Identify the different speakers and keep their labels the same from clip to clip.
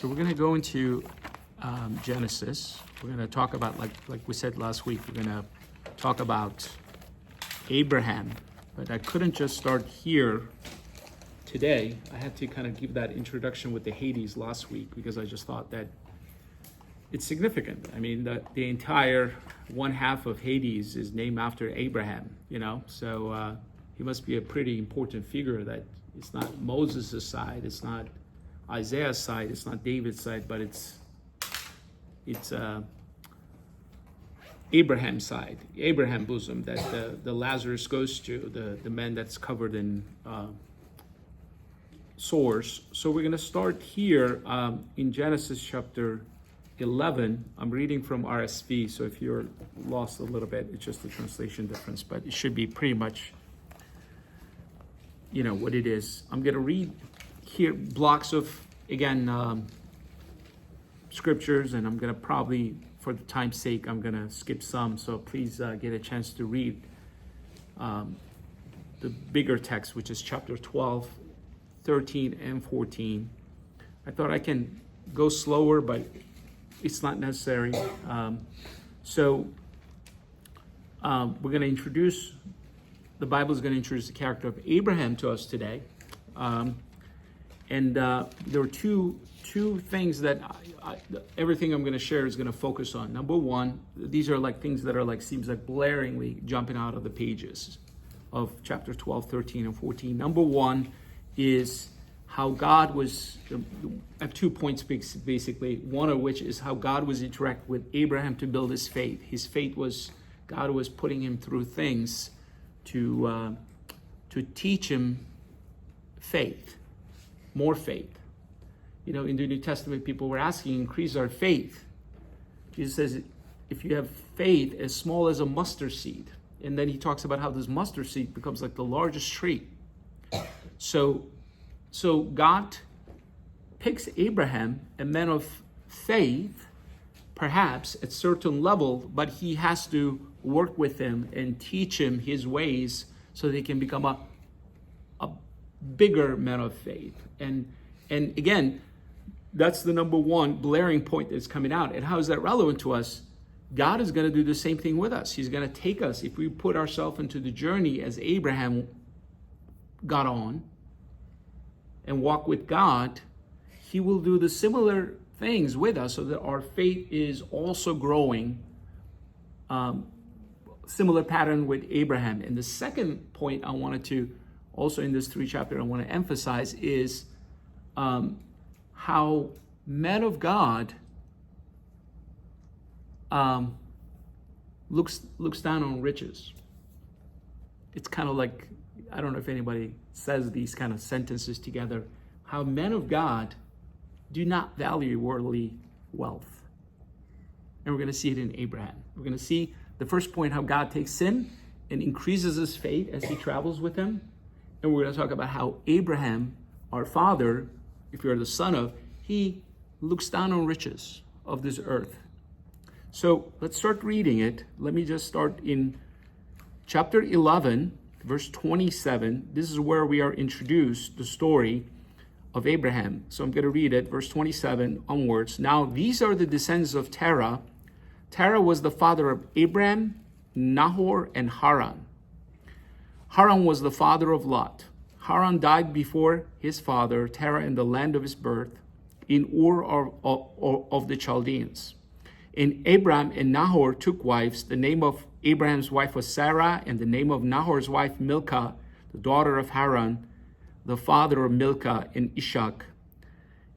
Speaker 1: So we're going to go into Genesis. We're going to talk about, like we said last week, we're going to talk about Abraham. But I couldn't just start here today. I had to kind of give that introduction with the Hades last week because I just thought that it's significant. I mean, the entire one half of Hades is named after Abraham, so he must be a pretty important figure. That it's not Moses' side, it's not Isaiah's side, it's not David's side, but it's Abraham's side, Abraham bosom that the Lazarus goes to, the man that's covered in sores. So we're going to start here in Genesis chapter 11. I'm reading from RSV, so if you're lost a little bit, it's just a translation difference, but it should be pretty much, what it is. I'm going to read here blocks of, again, scriptures, and I'm going to probably, for the time's sake, I'm going to skip some, so please get a chance to read the bigger text, which is chapter 12, 13, and 14. I thought I can go slower, but it's not necessary. So we're going to introduce, the Bible is going to introduce the character of Abraham to us today. And there are two things that everything I'm going to share is going to focus on. Number one, these are like things that are like, seems like blaringly jumping out of the pages of chapter 12, 13, and 14. Number one is how God was, I have 2 points basically, one of which is how God was interacting with Abraham to build his faith. His faith was, God was putting him through things to teach him faith, more faith. In the New Testament, people were asking, increase our faith. Jesus says, if you have faith as small as a mustard seed, and then he talks about how this mustard seed becomes like the largest tree. So God picks Abraham, a man of faith, perhaps at certain level, but he has to work with him and teach him his ways so that he can become a bigger man of faith. And again, that's the number one blaring point that's coming out. And how is that relevant to us? God is going to do the same thing with us. He's going to take us, if we put ourselves into the journey as Abraham got on and walk with God, he will do the similar things with us so that our faith is also growing. Similar pattern with Abraham. And the second point I wanted to also in this 3 chapter I want to emphasize is how men of God looks down on riches. It's kind of like, I don't know if anybody says these kind of sentences together, how men of God do not value worldly wealth. And we're going to see it in Abraham. We're going to see the first point, how God takes him and increases his faith as he travels with him. And we're going to talk about how Abraham, our father, if you're the son of, he looks down on riches of this earth. So let's start reading it. Let me just start in chapter 11, verse 27. This is where we are introduced the story of Abraham. So I'm going to read it, verse 27 onwards. Now these are the descendants of Terah. Terah was the father of Abraham, Nahor, and Haran. Haran was the father of Lot. Haran died before his father, Terah, in the land of his birth, in Ur of the Chaldeans. And Abraham and Nahor took wives. The name of Abraham's wife was Sarah, and the name of Nahor's wife Milcah, the daughter of Haran, the father of Milcah and Ishak.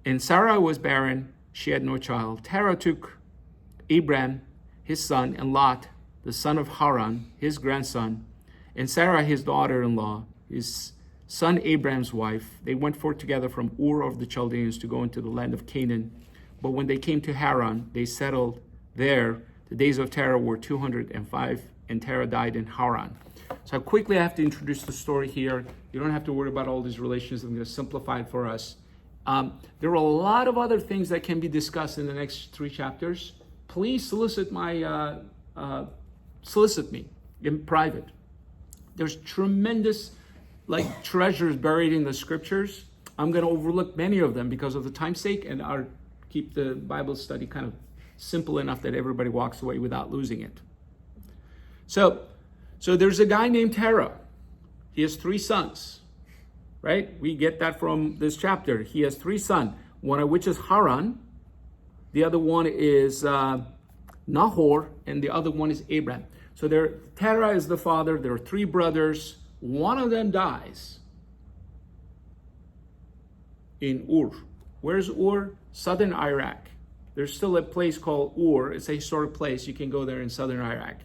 Speaker 1: And Sarah was barren, she had no child. Terah took Abraham, his son, and Lot, the son of Haran, his grandson, and Sarah, his daughter-in-law, his son Abraham's wife. They went forth together from Ur of the Chaldeans to go into the land of Canaan. But when they came to Haran, they settled there. The days of Terah were 205, and Terah died in Haran. So quickly I have to introduce the story here. You don't have to worry about all these relations. I'm going to simplify it for us. There are a lot of other things that can be discussed in the next 3 chapters. Please solicit me in private. There's tremendous treasures buried in the scriptures. I'm going to overlook many of them because of the time's sake, and our keep the Bible study kind of simple enough that everybody walks away without losing it. So there's a guy named Terah. He has 3 sons, right? We get that from this chapter. He has 3 sons, one of which is Haran, the other one is Nahor, and the other one is Abraham. So Terah is the father. There are 3 brothers. One of them dies in Ur. Where's Ur? Southern Iraq. There's still a place called Ur. It's a historic place. You can go there in southern Iraq.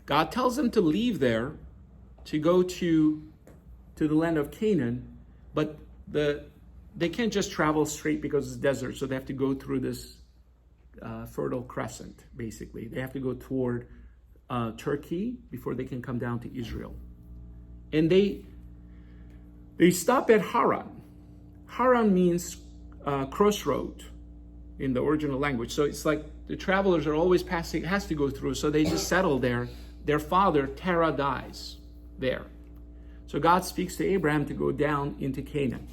Speaker 1: God tells them to leave there to go to the land of Canaan, but they can't just travel straight because it's desert, so they have to go through this fertile crescent, basically. They have to go toward Turkey before they can come down to Israel. And they stop at Haran. Haran means crossroad in the original language. So it's like the travelers are always passing, has to go through, so they just settle there. Their father, Terah, dies there. So God speaks to Abraham to go down into Canaan.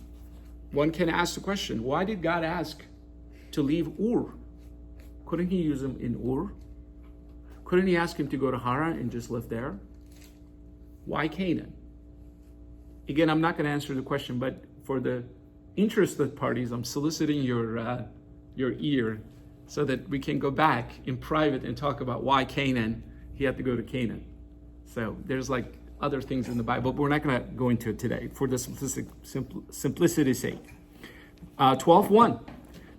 Speaker 1: One can ask the question, why did God ask to leave Ur? Couldn't he use him in Ur? Couldn't he ask him to go to Haran and just live there? Why Canaan? Again, I'm not going to answer the question, but for the interested parties, I'm soliciting your ear so that we can go back in private and talk about why Canaan. He had to go to Canaan. So there's like other things in the Bible, but we're not going to go into it today for the simplicity's sake. 12:1.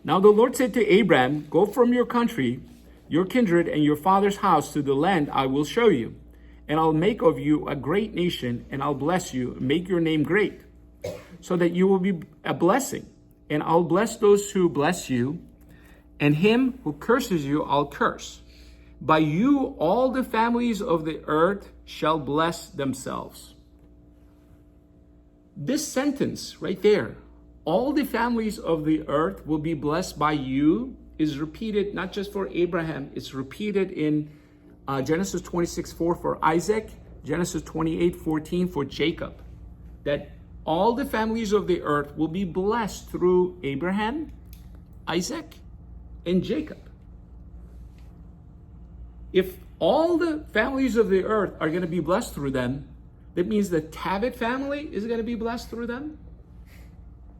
Speaker 1: Now the Lord said to Abraham, go from your country, your kindred, and your father's house to the land I will show you. And I'll make of you a great nation, and I'll bless you, make your name great, so that you will be a blessing. And I'll bless those who bless you, and him who curses you I'll curse. By you all the families of the earth shall bless themselves. This sentence right there, all the families of the earth will be blessed by you, is repeated not just for Abraham, it's repeated in Genesis 26:4 for Isaac, Genesis 28:14 for Jacob. That all the families of the earth will be blessed through Abraham, Isaac, and Jacob. If all the families of the earth are going to be blessed through them, that means the Tavit family is going to be blessed through them.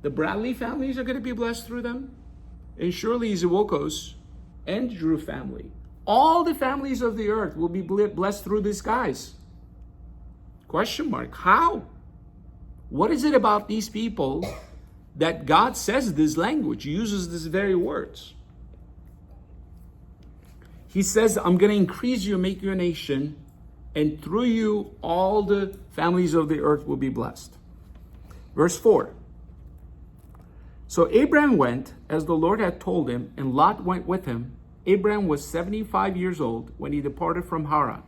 Speaker 1: The Bradley families are going to be blessed through them. And surely Zawokos and Drew family. All the families of the earth will be blessed through these guys. Question mark. How? What is it about these people that God says this language, uses these very words? He says, I'm going to increase you, make you a nation, and through you all the families of the earth will be blessed. Verse 4. So Abraham went as the Lord had told him, and Lot went with him. Abraham was 75 years old when he departed from Haran.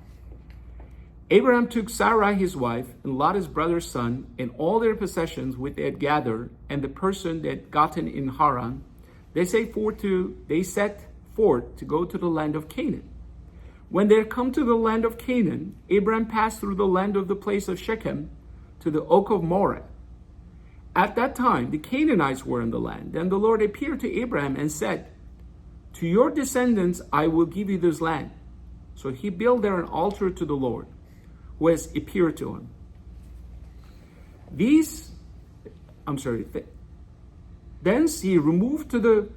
Speaker 1: Abraham took Sarai his wife, and Lot his brother's son, and all their possessions which they had gathered, and the person they had gotten in Haran. They set forth to go to the land of Canaan. When they had come to the land of Canaan, Abraham passed through the land of the place of Shechem to the oak of Moreh. At that time, the Canaanites were in the land. Then the Lord appeared to Abraham and said, to your descendants I will give you this land. So he built there an altar to the Lord, who has appeared to him. Thence he removed to the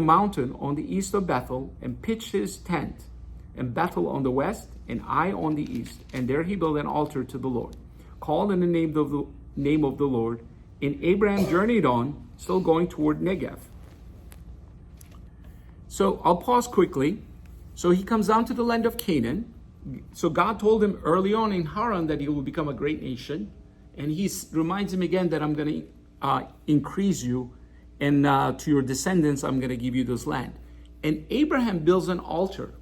Speaker 1: mountain on the east of Bethel, and pitched his tent, and Bethel on the west, and Ai on the east. And there he built an altar to the Lord, called in the name of the Lord. And Abraham journeyed on, still going toward Negev. So I'll pause quickly. So he comes down to the land of Canaan. So God told him early on in Haran that he will become a great nation. And he reminds him again that I'm going to increase you, and to your descendants I'm going to give you this land. And Abraham builds an altar.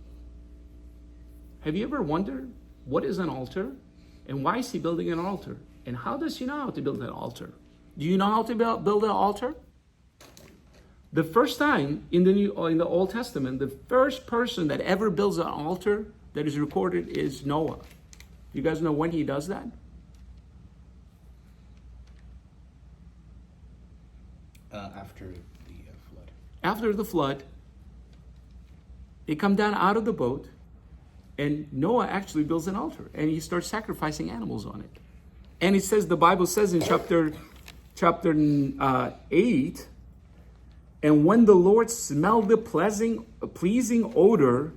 Speaker 1: Have you ever wondered what is an altar? And why is he building an altar? And how does he know how to build an altar? Do you know how to build an altar? The first time in the Old Testament, the first person that ever builds an altar that is recorded is Noah. You guys know when he does that?
Speaker 2: After the flood.
Speaker 1: After the flood, they come down out of the boat, and Noah actually builds an altar, and he starts sacrificing animals on it. And it says, the Bible says in chapter 8, and when the Lord smelled the pleasing odor,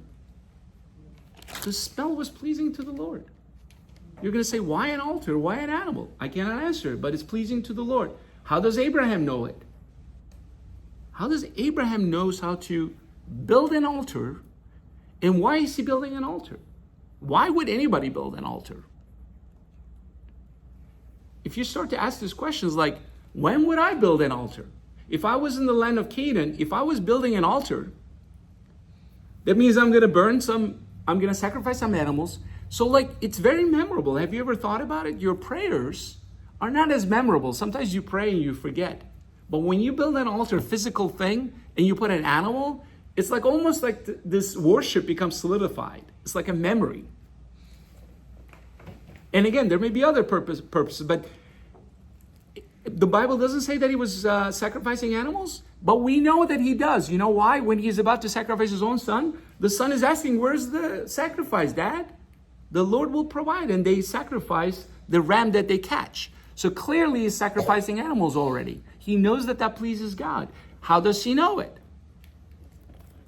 Speaker 1: the smell was pleasing to the Lord. You're going to say, why an altar? Why an animal? I cannot answer, but it's pleasing to the Lord. How does Abraham know it? How does Abraham knows how to build an altar? And why is he building an altar? Why would anybody build an altar? If you start to ask these questions like, when would I build an altar? If I was in the land of Canaan, if I was building an altar, that means I'm going to sacrifice some animals. So like, it's very memorable. Have you ever thought about it? Your prayers are not as memorable. Sometimes you pray and you forget. But when you build an altar, physical thing, and you put an animal, it's like almost like this worship becomes solidified. It's like a memory. And again, there may be other purposes, but the Bible doesn't say that he was sacrificing animals, but we know that he does. You know why? When he's about to sacrifice his own son, the son is asking, where's the sacrifice, Dad? The Lord will provide, and they sacrifice the ram that they catch. So clearly he's sacrificing animals already. He knows that that pleases God. How does he know it?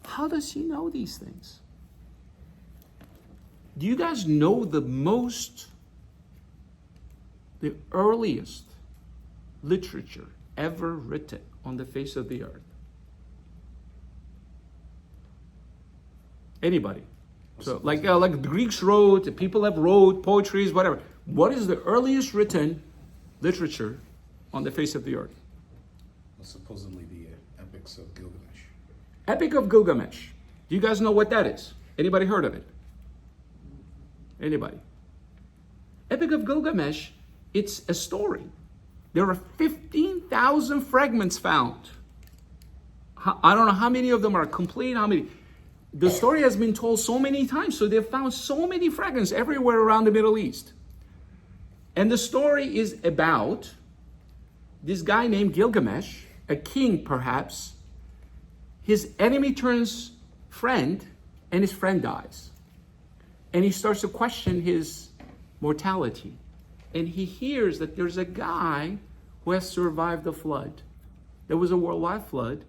Speaker 1: How does he know these things? Do you guys know the earliest literature ever written on the face of the earth? Anybody? So like the Greeks wrote, the people have wrote, poetries, whatever. What is the earliest written literature on the face of the earth?
Speaker 2: Supposedly the epics of Gilgamesh.
Speaker 1: Epic of Gilgamesh. Do you guys know what that is? Anybody heard of it? Anybody? Epic of Gilgamesh, it's a story. There are 15,000 fragments found. I don't know how many of them are complete, how many. The story has been told so many times, so they've found so many fragments everywhere around the Middle East. And the story is about this guy named Gilgamesh, a king perhaps. His enemy turns friend, and his friend dies. And he starts to question his mortality. And he hears that there's a guy who has survived the flood. There was a worldwide flood.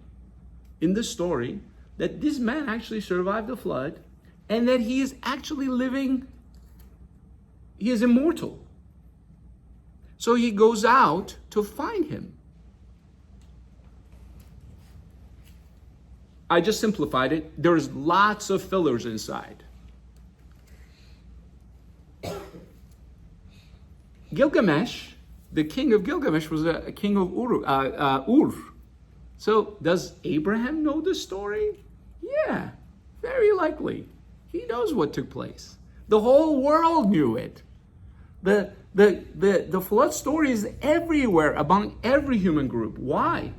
Speaker 1: In the story, that this man actually survived the flood, and that he is actually living, he is immortal. So he goes out to find him. I just simplified it. There's lots of fillers inside. Gilgamesh, the king of Gilgamesh, was a king of Ur. So does Abraham know the story? Yeah, very likely. He knows what took place. The whole world knew it. The flood story is everywhere among every human group. Why?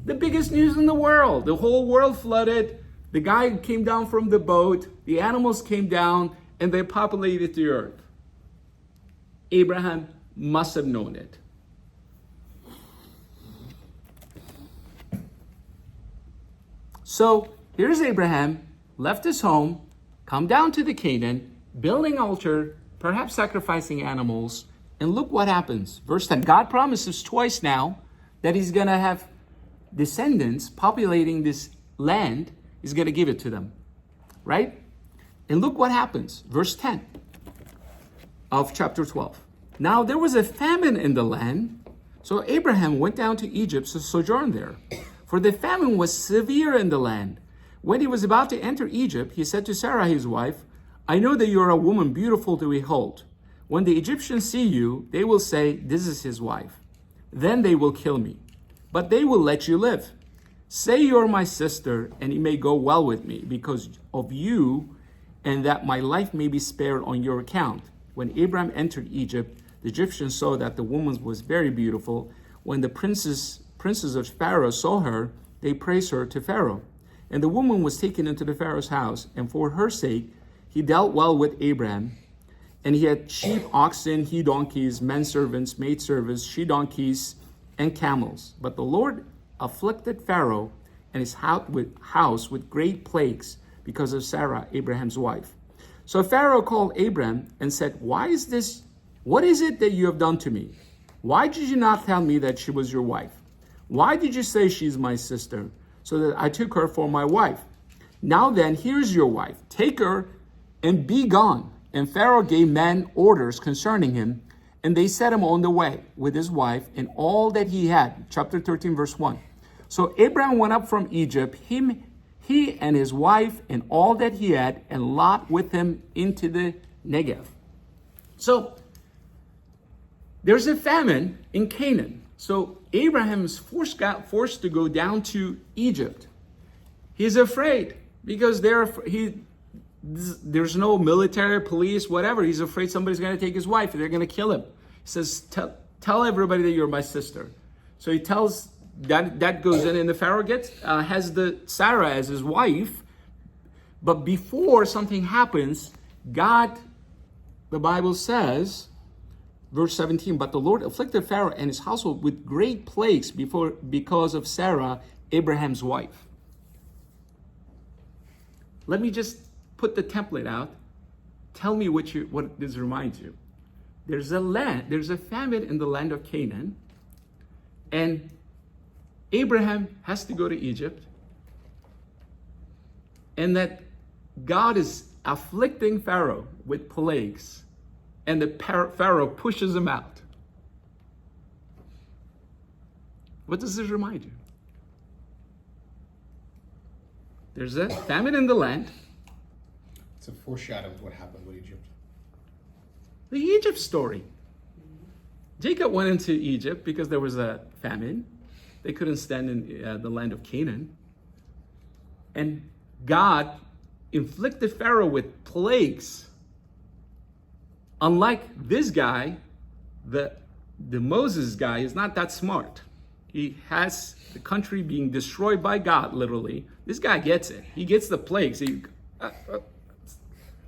Speaker 1: The biggest news in the world. The whole world flooded. The guy came down from the boat. The animals came down, and they populated the earth. Abraham must have known it. So here's Abraham, left his home, come down to the Canaan, building altar, perhaps sacrificing animals, and look what happens. Verse 10, God promises twice now that he's going to have descendants populating this land. He's going to give it to them, right? And look what happens. Verse 10 of chapter 12. Now there was a famine in the land, so Abraham went down to Egypt to sojourn there. For the famine was severe in the land. When he was about to enter Egypt, he said to Sarah his wife, I know that you are a woman beautiful to behold. When the Egyptians see you, they will say, this is his wife. Then they will kill me, but they will let you live. Say you are my sister, and it may go well with me because of you, and that my life may be spared on your account. When Abraham entered Egypt, the Egyptians saw that the woman was very beautiful. When the princes of Pharaoh saw her, they praised her to Pharaoh. And the woman was taken into the Pharaoh's house, and for her sake he dealt well with Abraham. And he had sheep, oxen, he donkeys, men servants, maid servants, she donkeys, and camels. But the Lord afflicted Pharaoh and his house with great plagues because of Sarah, Abraham's wife. So Pharaoh called Abram and said, "Why is this? What is it that you have done to me? Why did you not tell me that she was your wife? Why did you say she's my sister, so that I took her for my wife? Now then, here's your wife. Take her and be gone." And Pharaoh gave men orders concerning him, and they set him on the way with his wife and all that he had. Chapter 13, verse 1. So Abraham went up from Egypt, he and his wife and all that he had, and Lot with him into the Negev. So there's a famine in Canaan. So Abraham is forced to go down to Egypt. He's afraid because there's no military, police, whatever. He's afraid somebody's going to take his wife. They're going to kill him. He says, tell everybody that you're my sister. So he tells, that goes in, and the Pharaoh has the Sarah as his wife. But before something happens, God, the Bible says, verse 17, but the Lord afflicted Pharaoh and his household with great plagues because of Sarah, Abraham's wife. Let me just put the template out. Tell me what this reminds you. There's a famine in the land of Canaan, and Abraham has to go to Egypt, and that God is afflicting Pharaoh with plagues, and the Pharaoh pushes him out. What does this remind you? There's a famine in the land.
Speaker 2: It's a foreshadow of what happened with Egypt.
Speaker 1: The Egypt story. Jacob went into Egypt because there was a famine. They couldn't stand in the land of Canaan. And God inflicted Pharaoh with plagues. Unlike this guy, the Moses guy is not that smart. He has the country being destroyed by God, literally. This guy gets it. He gets the plagues.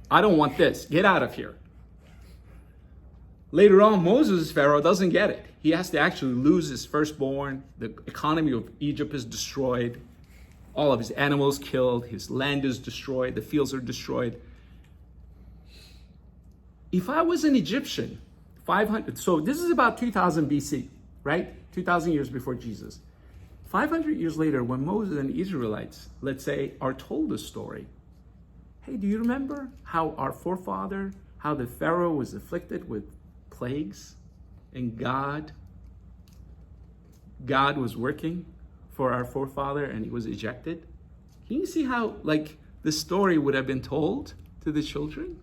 Speaker 1: I don't want this. Get out of here. Later on, Moses' Pharaoh doesn't get it. He has to actually lose his firstborn. The economy of Egypt is destroyed. All of his animals killed. His land is destroyed. The fields are destroyed. If I was an Egyptian, 500, so this is about 2000 BC, right? 2,000 years before Jesus. 500 years later, when Moses and the Israelites, let's say, are told the story, hey, do you remember how our forefather, how the Pharaoh was afflicted with plagues, and God was working for our forefather and he was ejected? Can you see how, like, the story would have been told to the children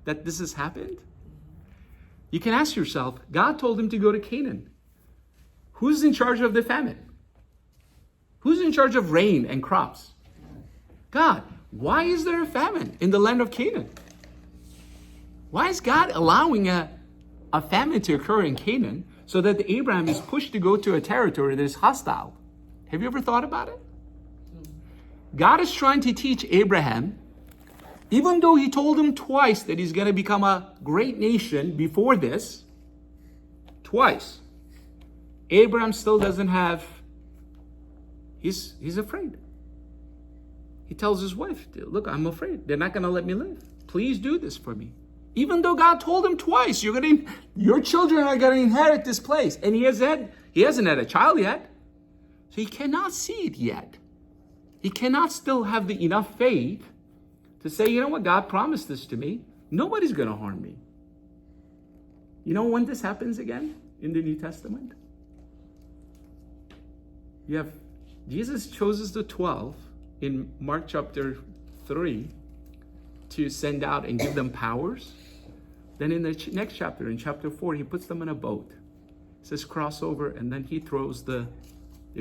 Speaker 1: that this has happened? You can ask yourself, God told him to go to Canaan. Who's in charge of the famine? Who's in charge of rain and crops? God. Why is there a famine in the land of Canaan? Why is God allowing a famine to occur in Canaan so that Abraham is pushed to go to a territory that is hostile? Have you ever thought about it? God is trying to teach Abraham, even though he told him twice that he's going to become a great nation before this, twice, Abraham still doesn't have, he's afraid. He tells his wife, look, I'm afraid. They're not going to let me live. Please do this for me. Even though God told him twice, your children are going to inherit this place. And he hasn't had a child yet. So he cannot see it yet. He cannot still have enough faith to say, you know what, God promised this to me. Nobody's going to harm me. You know when this happens again in the New Testament? Jesus chooses the 12 in Mark chapter 3 to send out and give them powers. Then in the next chapter, in chapter 4, he puts them in a boat. It says cross over, and then he throws the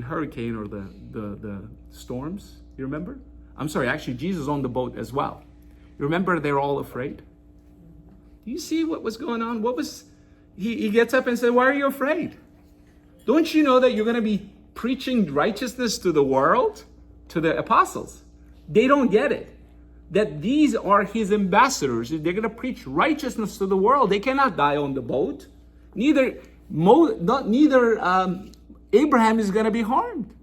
Speaker 1: hurricane or the storms. You remember? I'm sorry, actually Jesus on the boat as well. You remember they're all afraid? Do you see what was going on? He gets up and said, why are you afraid? Don't you know that you're going to be preaching righteousness to the world? To the apostles. They don't get it. That these are his ambassadors. They're going to preach righteousness to the world. They cannot die on the boat. Neither Abraham is going to be harmed.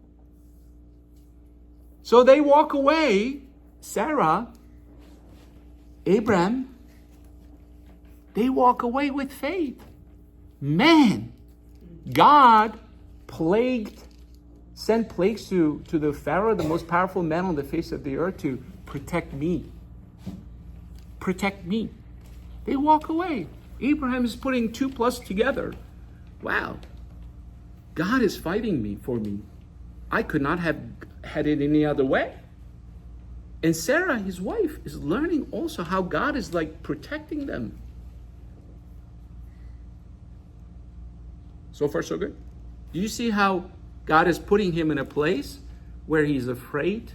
Speaker 1: So they walk away, Sarah, Abraham, they walk away with faith. Man, God sent plagues to the Pharaoh, the most powerful man on the face of the earth, to protect me. Protect me. They walk away. Abraham is putting 2 plus together. Wow. God is fighting for me. I could not have had it any other way. And Sarah, his wife, is learning also how God is like protecting them. So far, so good. Do you see how God is putting him in a place where he's afraid,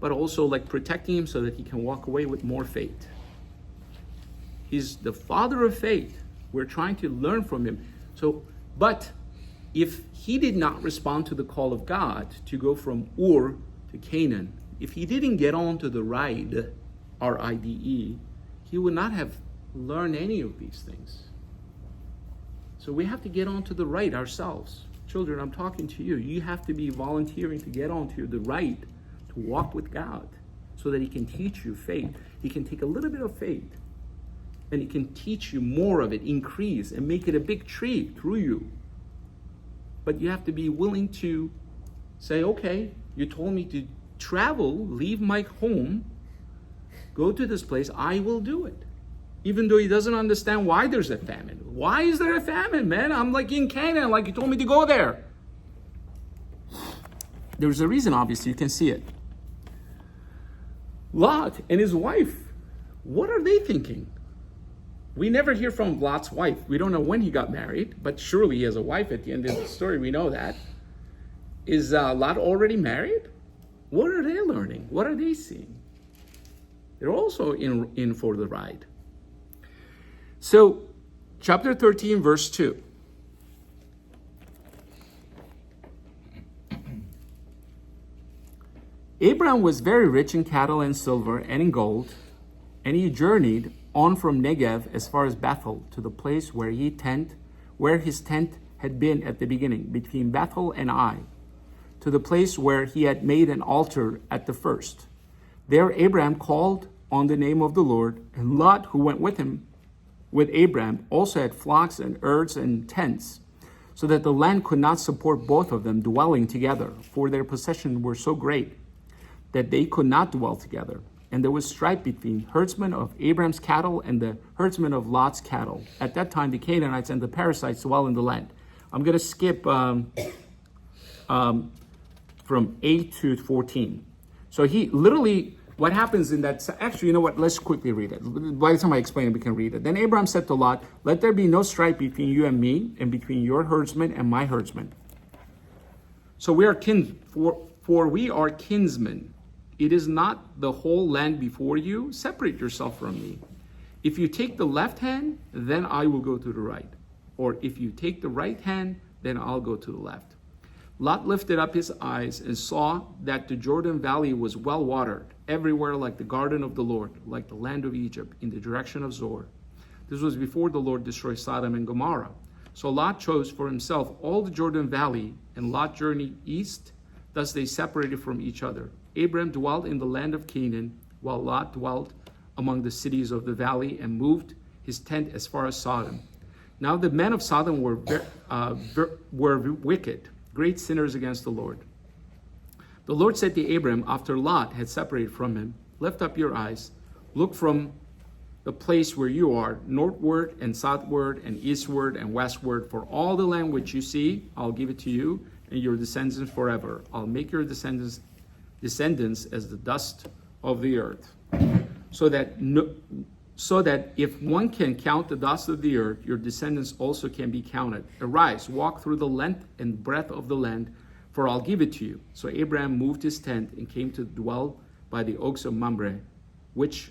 Speaker 1: but also like protecting him so that he can walk away with more faith? He's the father of faith. We're trying to learn from him. But if he did not respond to the call of God to go from Ur to Canaan, if he didn't get on to the ride, R-I-D-E, he would not have learned any of these things. So we have to get onto the right ourselves. Children, I'm talking to you. You have to be volunteering to get onto the right, to walk with God, so that he can teach you faith. He can take a little bit of faith, and he can teach you more of it, increase, and make it a big tree through you. But you have to be willing to say, okay, you told me to travel, leave my home, go to this place, I will do it. Even though he doesn't understand why there's a famine. Why is there a famine, man? I'm like in Canaan, like you told me to go there. There's a reason, obviously, you can see it. Lot and his wife, what are they thinking? We never hear from Lot's wife. We don't know when he got married, but surely he has a wife at the end of the story. We know that. Is Lot already married? What are they learning? What are they seeing? They're also in for the ride. So, chapter 13, verse 2. Abraham was very rich in cattle and silver and in gold, and he journeyed on from Negev as far as Bethel to the place where his tent had been at the beginning, between Bethel and Ai, to the place where he had made an altar at the first. There Abraham called on the name of the Lord, and Lot, who went with him, with Abraham, also had flocks and herds and tents, so that the land could not support both of them dwelling together, for their possessions were so great that they could not dwell together. And there was strife between herdsmen of Abraham's cattle and the herdsmen of Lot's cattle. At that time, the Canaanites and the Perizzites dwell in the land. I'm going to skip from 8 to 14. So he literally, what happens in that, actually, you know what, let's quickly read it. By the time I explain it, we can read it. Then Abraham said to Lot, let there be no strife between you and me, and between your herdsmen and my herdsmen. So we are for we are kinsmen. It is not the whole land before you. Separate yourself from me. If you take the left hand, then I will go to the right. Or if you take the right hand, then I'll go to the left. Lot lifted up his eyes and saw that the Jordan Valley was well watered, everywhere like the garden of the Lord, like the land of Egypt, in the direction of Zoar. This was before the Lord destroyed Sodom and Gomorrah. So Lot chose for himself all the Jordan Valley, and Lot journeyed east. Thus they separated from each other. Abraham dwelt in the land of Canaan, while Lot dwelt among the cities of the valley and moved his tent as far as Sodom. Now the men of Sodom were wicked, great sinners against the Lord. The Lord said to Abraham, after Lot had separated from him, lift up your eyes, look from the place where you are, northward and southward and eastward and westward. For all the land which you see, I'll give it to you and your descendants forever. I'll make your descendants as the dust of the earth, so that if one can count the dust of the earth, your descendants also can be counted. Arise, walk through the length and breadth of the land, for I'll give it to you. So Abraham moved his tent and came to dwell by the oaks of Mamre, which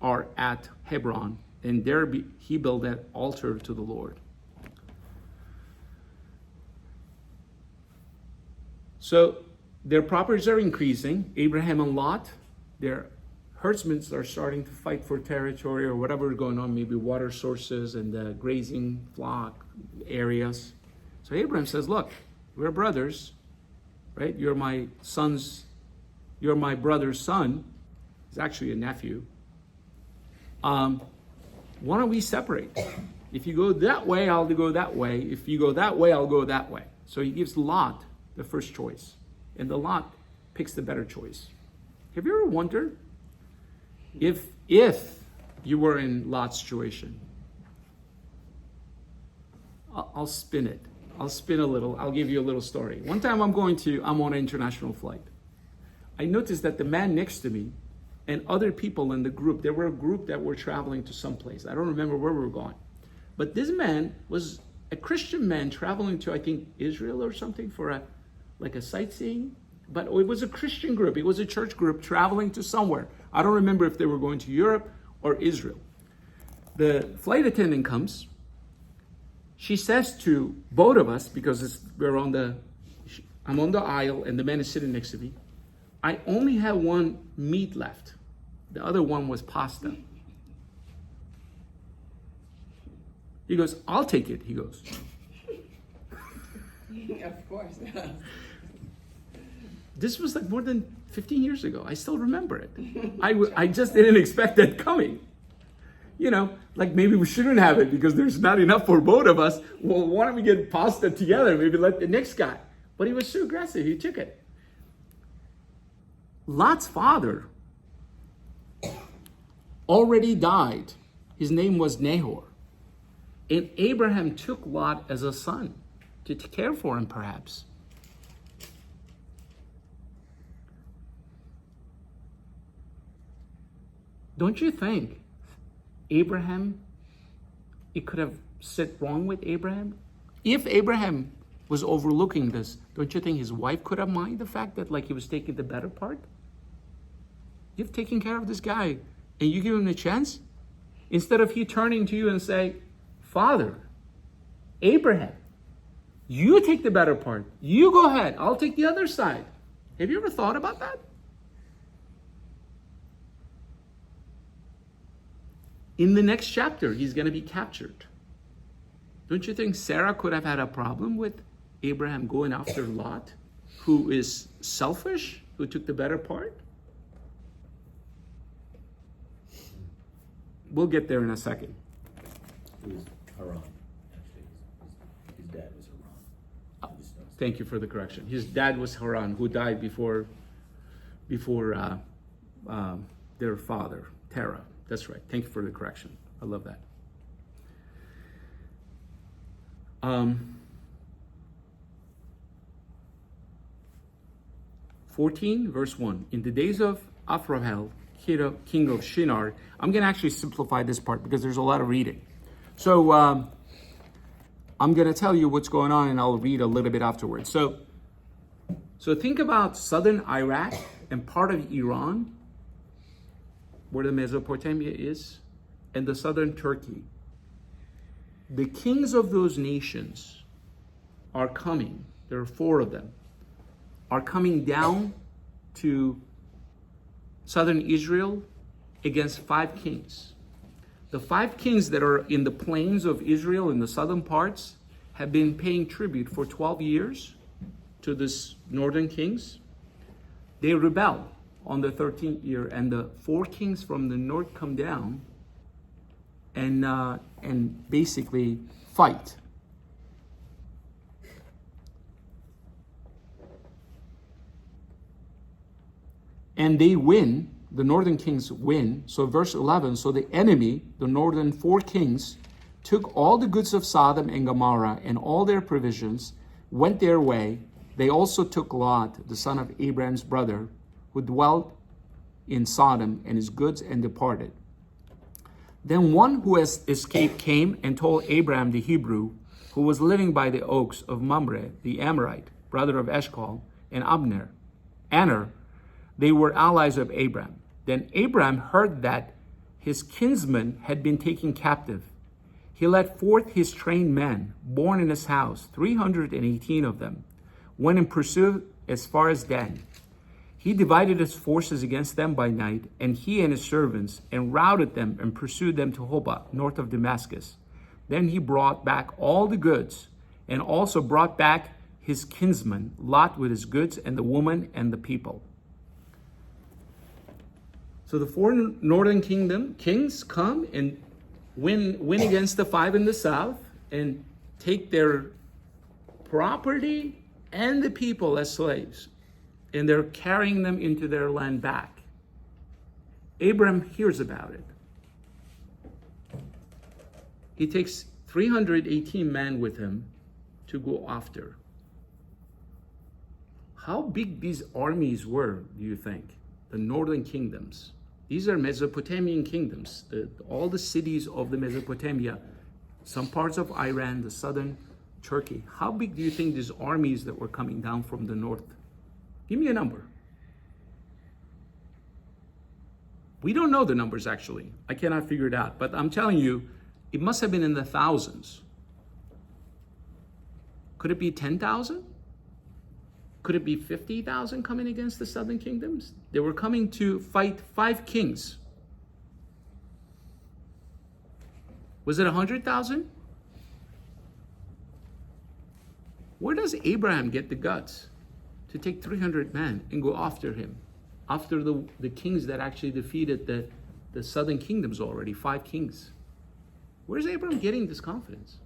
Speaker 1: are at Hebron, and there he built an altar to the Lord. So their properties are increasing. Abraham and Lot, their herdsmen are starting to fight for territory or whatever is going on, maybe water sources and the grazing flock areas. So Abraham says, look, we're brothers, right? You're my brother's son. He's actually a nephew. Why don't we separate? If you go that way, I'll go that way. If you go that way, I'll go that way. So he gives Lot the first choice. And the Lot picks the better choice. Have you ever wondered if you were in Lot's situation? I'll spin it. I'll spin a little. I'll give you a little story. One time I'm on an international flight. I noticed that the man next to me and other people in the group, there were a group that were traveling to someplace. I don't remember where we were going. But this man was a Christian man traveling to, I think, Israel or something for a sightseeing. But it was a Christian group. It was a church group traveling to somewhere. I don't remember if they were going to Europe or Israel. The flight attendant comes. She says to both of us, because I'm on the aisle and the man is sitting next to me, I only have one meat left. The other one was pasta. He goes, I'll take it, he goes.
Speaker 3: Of course.
Speaker 1: This was like more than 15 years ago. I still remember it. I just didn't expect that coming. Like maybe we shouldn't have it because there's not enough for both of us. Well, why don't we get pasta together? Maybe let the next guy. But he was so aggressive, he took it. Lot's father already died. His name was Nahor. And Abraham took Lot as a son to care for him, perhaps. Don't you think Abraham, it could have set wrong with Abraham? If Abraham was overlooking this, don't you think his wife could have minded the fact that he was taking the better part? You've taken care of this guy and you give him a chance? Instead of he turning to you and say, Father, Abraham, you take the better part. You go ahead. I'll take the other side. Have you ever thought about that? In the next chapter, he's going to be captured. Don't you think Sarah could have had a problem with Abraham going after Lot, who is selfish, who took the better part? We'll get there in a second.
Speaker 4: It was Haran, actually. His dad was Haran.
Speaker 1: Thank you for the correction. His dad was Haran, who died before their father, Terah. That's right. Thank you for the correction. I love that. 14, verse 1. In the days of Afrahel, king of Shinar, I'm going to actually simplify this part because there's a lot of reading. So I'm going to tell you what's going on and I'll read a little bit afterwards. So think about southern Iraq and part of Iran, where the Mesopotamia is, and the southern Turkey. The kings of those nations are coming. There are 4 of them. Are coming down to southern Israel against 5 kings. The 5 kings that are in the plains of Israel in the southern parts have been paying tribute for 12 years to this northern kings. They rebel on the 13th year, and the 4 kings from the north come down and basically fight. And they win. The northern kings win. So verse 11, so the enemy, the northern 4 kings, took all the goods of Sodom and Gomorrah and all their provisions, went their way. They also took Lot, the son of Abraham's brother, who dwelt in Sodom, and his goods, and departed. Then one who has escaped came and told Abraham the Hebrew, who was living by the oaks of Mamre, the Amorite, brother of Eshcol, and Aner. They were allies of Abraham. Then Abraham heard that his kinsman had been taken captive. He led forth his trained men, born in his house, 318 of them, went in pursuit as far as Dan. He divided his forces against them by night, and he and his servants, and routed them and pursued them to Hobah, north of Damascus. Then he brought back all the goods, and also brought back his kinsman, Lot with his goods, and the woman and the people. So the 4 northern kings come and win against the 5 in the south and take their property and the people as slaves. And they're carrying them into their land back. Abraham hears about it. He takes 318 men with him to go after. How big these armies were, do you think? The northern kingdoms. These are Mesopotamian kingdoms. All the cities of the Mesopotamia, some parts of Iran, the southern Turkey. How big do you think these armies that were coming down from the north? Give me a number. We don't know the numbers actually. I cannot figure it out. But I'm telling you, it must have been in the thousands. Could it be 10,000? Could it be 50,000 coming against the southern kingdoms? They were coming to fight 5 kings. Was it 100,000? Where does Abraham get the guts to take 300 men and go after him? After the kings that actually defeated the southern kingdoms already, 5 kings. Where's Abraham getting this confidence?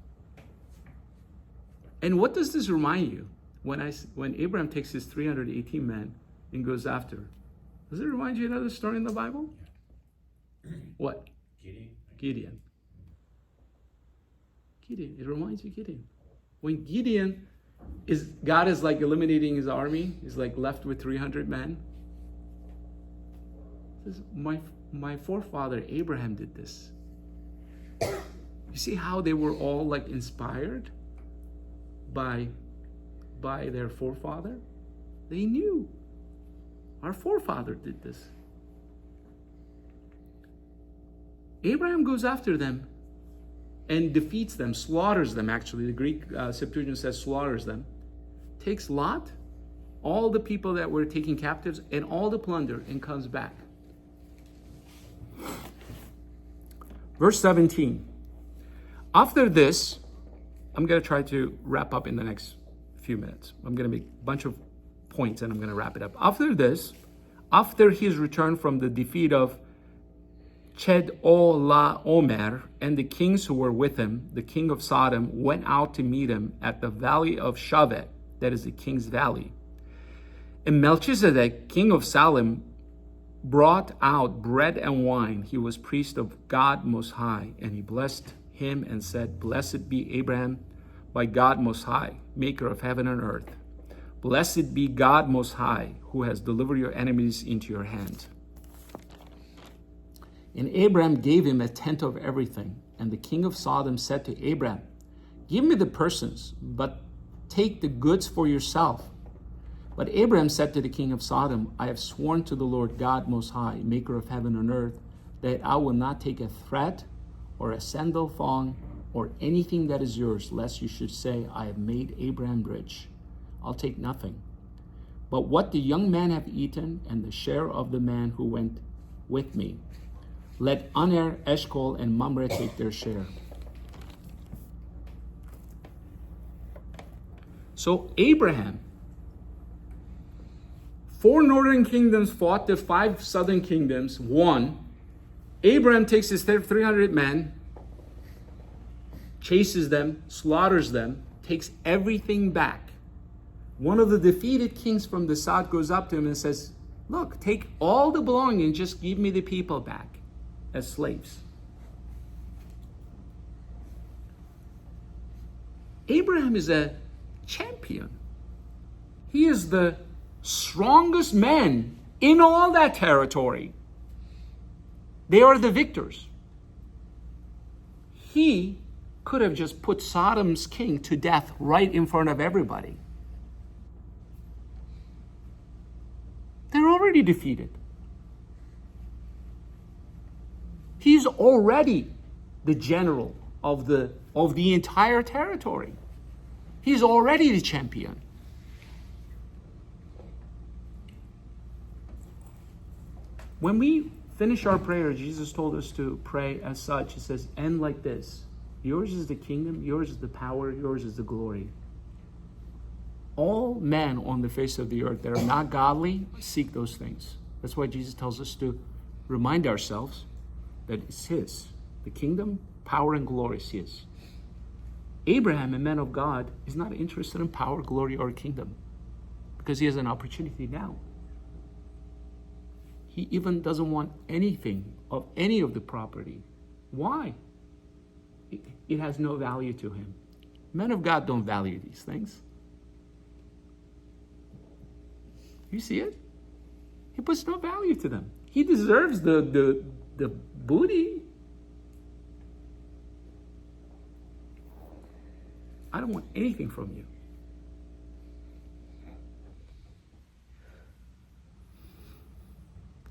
Speaker 1: And what does this remind you? When Abraham takes his 318 men and goes after, does it remind you of another story in the Bible? What? Gideon. It reminds you of Gideon. When Gideon God is like eliminating his army, he's like left with 300 men. He says, my forefather Abraham did this. You see how they were all like inspired by their forefather? They knew our forefather did this. Abraham goes after them and defeats them, slaughters them actually. The Greek Septuagint says slaughters them. Takes Lot, all the people that were taken captives, and all the plunder, and comes back. Verse 17. After this, I'm going to try to wrap up in the next few minutes. I'm going to make a bunch of points and I'm going to wrap it up. After this, after his return from the defeat of Chedorlaomer and the kings who were with him, the king of Sodom went out to meet him at the valley of Shavet, that is the king's valley. And Melchizedek, king of Salem, brought out bread and wine. He was priest of God Most High, and he blessed him and said, Blessed be Abraham by God Most High, maker of heaven and earth. Blessed be God Most High, who has delivered your enemies into your hand. And Abraham gave him a tenth of everything. And the king of Sodom said to Abraham, Give me the persons, but take the goods for yourself. But Abraham said to the king of Sodom, I have sworn to the Lord God Most High, maker of heaven and earth, that I will not take a thread or a sandal thong or anything that is yours, lest you should say, I have made Abraham rich. I'll take nothing. But what the young men have eaten and the share of the man who went with me, let Aner, Eshcol, and Mamre take their share. So Abraham, 4 northern kingdoms fought the 5 southern kingdoms, won. Abraham takes his 300 men, chases them, slaughters them, takes everything back. One of the defeated kings from the south goes up to him and says, Look, take all the belongings, just give me the people back as slaves. Abraham is a champion. He is the strongest man in all that territory. They are the victors. He could have just put Sodom's king to death right in front of everybody. They're already defeated. He's already the general of the entire territory. He's already the champion. When we finish our prayer, Jesus told us to pray as such. He says, end like this. Yours is the kingdom, yours is the power, yours is the glory. All men on the face of the earth that are not godly seek those things. That's why Jesus tells us to remind ourselves that it's his. The kingdom, power, and glory is his. Abraham, a man of God, is not interested in power, glory, or kingdom because he has an opportunity now. He even doesn't want anything of any of the property. Why? It has no value to him. Men of God don't value these things. You see it? He puts no value to them. He deserves the booty. I don't want anything from you.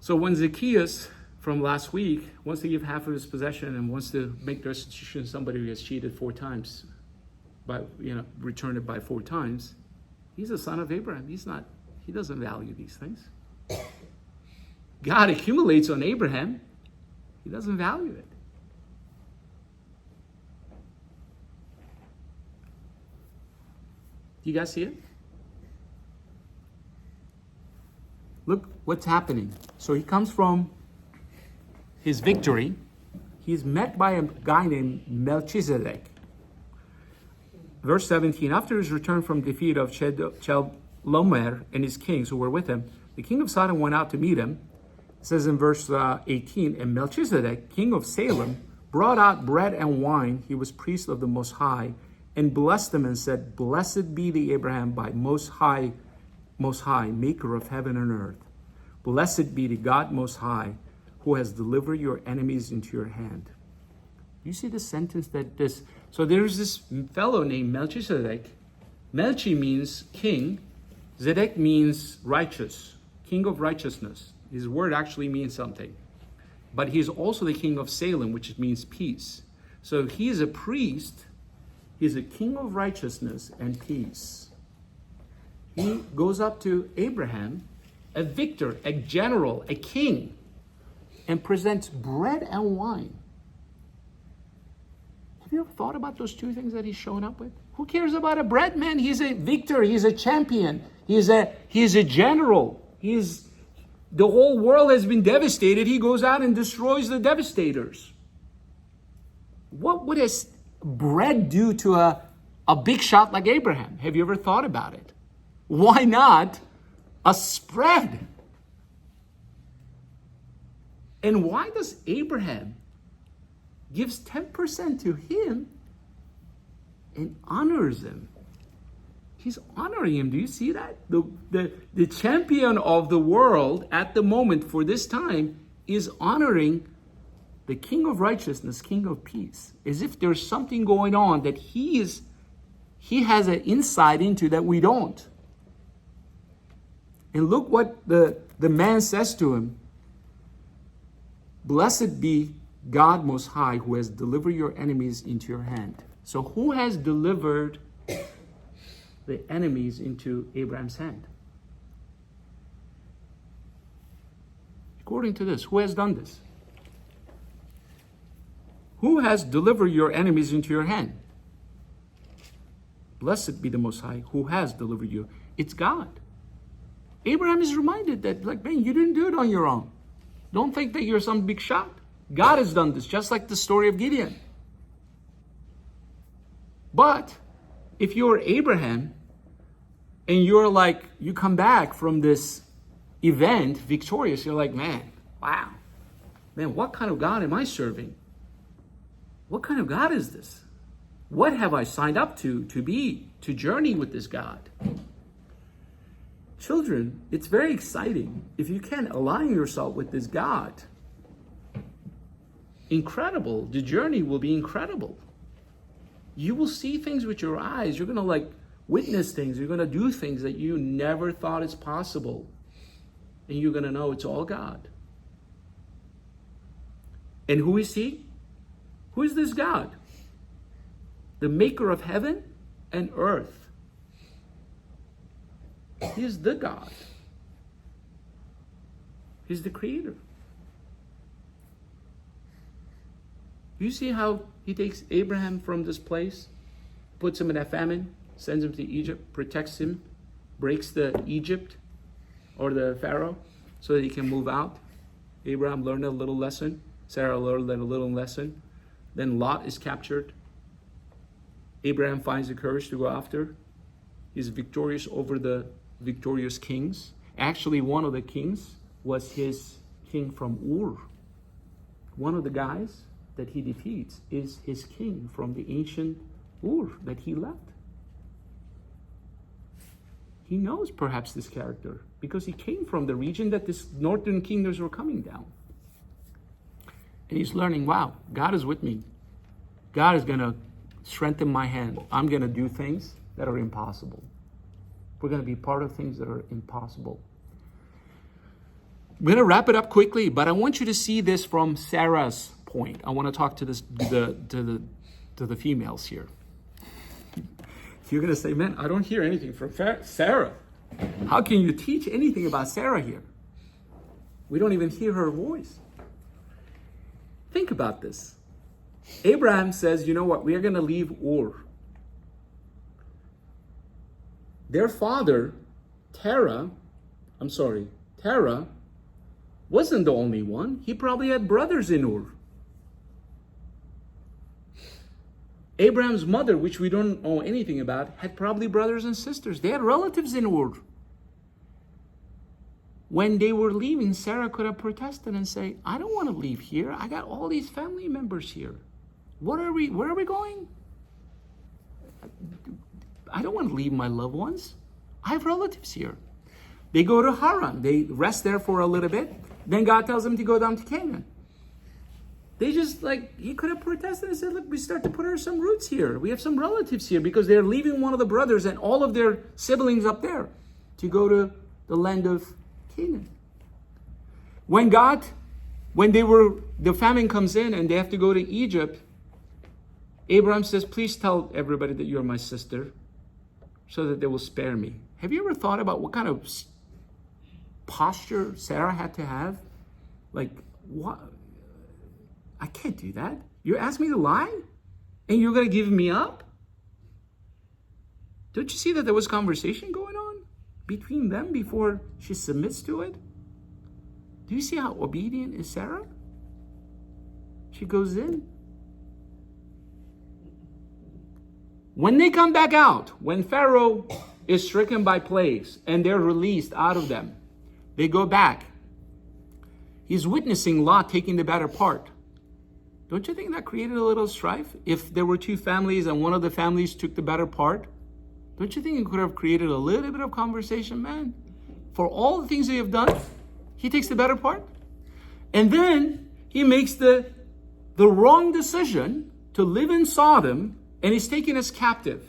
Speaker 1: So when Zacchaeus from last week wants to give half of his possession and wants to make restitution to somebody who has cheated 4 times, return it by 4 times, he's a son of Abraham. He doesn't value these things. God accumulates on Abraham. He doesn't value it. You guys see it? Look what's happening. So he comes from his victory. He's met by a guy named Melchizedek. Verse 17, after his return from defeat of Chedorlaomer and his kings who were with him, the king of Sodom went out to meet him. It says in verse 18, and Melchizedek, king of Salem, brought out bread and wine. He was priest of the Most High, and blessed him and said, blessed be the Abraham by Most High, maker of heaven and earth. Blessed be the God Most High, who has delivered your enemies into your hand. You see the sentence so there's this fellow named Melchizedek. Melchi means king. Zedek means righteous, king of righteousness. His word actually means something. But he's also the king of Salem, which means peace. So he is a priest. He's a king of righteousness and peace. He goes up to Abraham, a victor, a general, a king, and presents bread and wine. Have you ever thought about those 2 things that he's showing up with? Who cares about a bread man? He's a victor. He's a champion. He's a general. The whole world has been devastated. He goes out and destroys the devastators. What would his bread do to a big shot like Abraham? Have you ever thought about it? Why not a spread? And why does Abraham gives 10% to him and honors him? He's honoring him. Do you see that? The champion of the world at the moment for this time is honoring the king of righteousness, king of peace, as if there's something going on that he has an insight into that we don't. And look what the man says to him. Blessed be God Most High, who has delivered your enemies into your hand. So who has delivered the enemies into Abraham's hand? According to this, who has done this? Who has delivered your enemies into your hand? Blessed be the Most High, who has delivered you. It's God. Abraham is reminded that, man, you didn't do it on your own. Don't think that you're some big shot. God has done this, just like the story of Gideon. But if you're Abraham and you come back from this event victorious, you're like, man, wow. Man, what kind of God am I serving? What kind of God is this? What have I signed up to journey with this God? Children, it's very exciting if you can align yourself with this God. Incredible. The journey will be incredible. You will see things with your eyes. You're going to witness things. You're going to do things that you never thought is possible. And you're going to know it's all God. And who is he? Who is this God? The maker of heaven and earth. He is the God. He's the creator. You see how he takes Abraham from this place, puts him in a famine, sends him to Egypt, protects him, breaks the Egypt or the Pharaoh so that he can move out. Abraham learned a little lesson. Sarah learned a little lesson. Then Lot is captured. Abraham finds the courage to go after. He's victorious over the victorious kings. Actually, one of the kings was his king from Ur. One of the guys that he defeats is his king from the ancient Ur that he left. He knows perhaps this character because he came from the region that these northern kingdoms were coming down. And he's learning, wow, God is with me. God is going to strengthen my hand. I'm going to do things that are impossible. We're going to be part of things that are impossible. I'm going to wrap it up quickly, but I want you to see this from Sarah's point. I want to talk to the females here. You're going to say, man, I don't hear anything from Sarah. How can you teach anything about Sarah here? We don't even hear her voice. Think about this. Abraham says, you know what? We are going to leave Ur. Their father, Terah, wasn't the only one. He probably had brothers in Ur. Abraham's mother, which we don't know anything about, had probably brothers and sisters. They had relatives in Ur. When they were leaving, Sarah could have protested and say, I don't want to leave here. I got all these family members here. Where are we going? I don't want to leave my loved ones. I have relatives here. They go to Haran. They rest there for a little bit. Then God tells them to go down to Canaan. They just he could have protested and said, look, we start to put some roots here. We have some relatives here because they're leaving one of the brothers and all of their siblings up there to go to the land of Canaan. When the famine comes in and they have to go to Egypt, Abraham says, please tell everybody that you're my sister so that they will spare me. Have you ever thought about what kind of posture Sarah had to have? What? I can't do that. You asked me to lie? And you're going to give me up? Don't you see that there was conversation going on between them before she submits to it? Do you see how obedient is Sarah? She goes in. When they come back out, when Pharaoh is stricken by plagues and they're released out of them, they go back. He's witnessing Lot taking the better part. Don't you think that created a little strife? If there were two families and one of the families took the better part, don't you think it could have created a little bit of conversation? Man, for all the things they have done, he takes the better part. And then he makes the wrong decision to live in Sodom and he's taken as captive.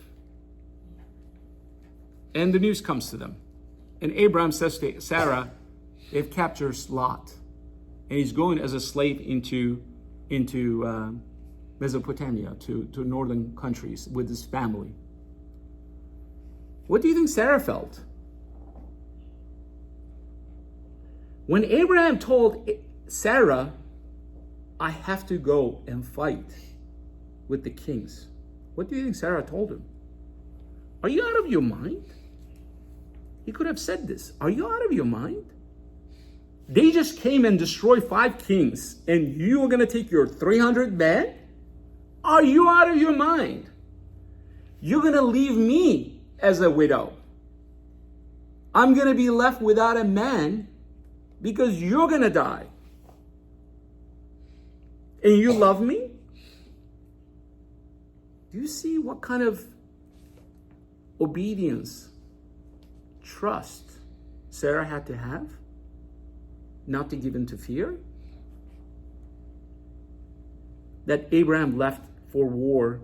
Speaker 1: And the news comes to them. And Abraham says to Sarah, they've captured Lot. And he's going as a slave into Mesopotamia, to northern countries with his family. What do you think Sarah felt? When Abraham told Sarah, I have to go and fight with the kings, what do you think Sarah told him? Are you out of your mind? He could have said this. Are you out of your mind? They just came and destroyed 5 kings, and you are going to take your 300 men? Are you out of your mind? You're going to leave me as a widow. I'm going to be left without a man because you're going to die. And you love me? Do you see what kind of obedience, trust Sarah had to have? Not to give in to fear? That Abraham left for war.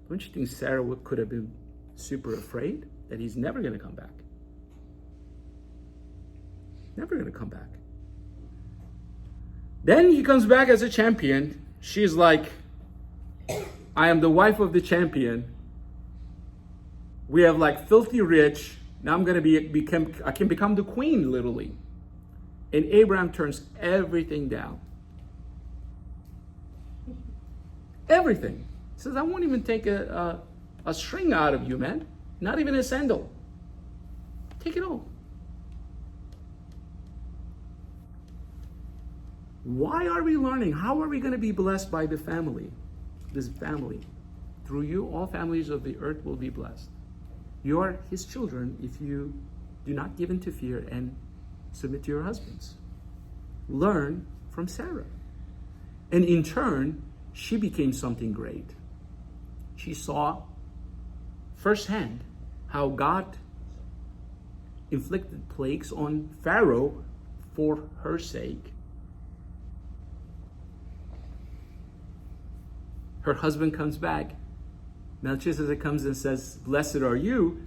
Speaker 1: Don't you think Sarah could have been super afraid that he's never going to come back? Never going to come back. Then he comes back as a champion. She's like, I am the wife of the champion. We have filthy rich. Now I'm going to I can become the queen, literally. And Abraham turns everything down. Everything. He says, I won't even take a string out of you, man. Not even a sandal. Take it all. Why are we learning? How are we going to be blessed by the family? This family. Through you, all families of the earth will be blessed. You are his children if you do not give in to fear and submit to your husbands. Learn from Sarah. And in turn, she became something great. She saw firsthand how God inflicted plagues on Pharaoh for her sake. Her husband comes back. Melchizedek comes and says, "Blessed are you."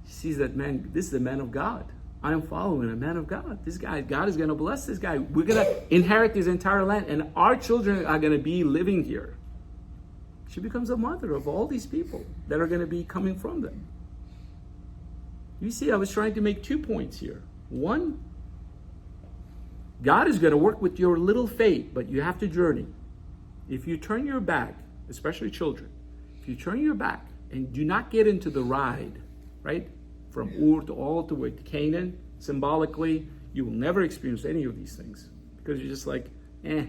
Speaker 1: She sees that man, this is a man of God. I am following a man of God. This guy, God is going to bless this guy. We're going to inherit this entire land, and our children are going to be living here. She becomes a mother of all these people that are going to be coming from them. You see, I was trying to make 2 points here. One, God is going to work with your little faith, but you have to journey. If you turn your back, especially children, if you turn your back and do not get into the ride, right, from Ur to all the way to Canaan, symbolically, you will never experience any of these things because you're just like, eh.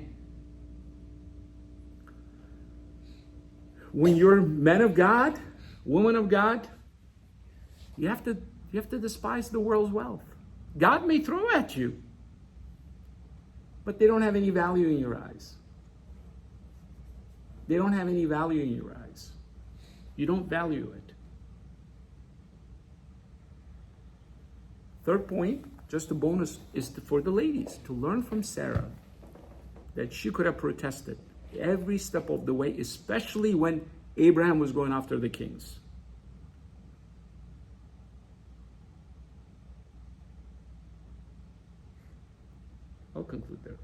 Speaker 1: When you're men of God, women of God, you have to despise the world's wealth. God may throw at you, but they don't have any value in your eyes. They don't have any value in your eyes. You don't value it. Third point, just a bonus, is for the ladies to learn from Sarah that she could have protested every step of the way, especially when Abraham was going after the kings. I'll conclude there.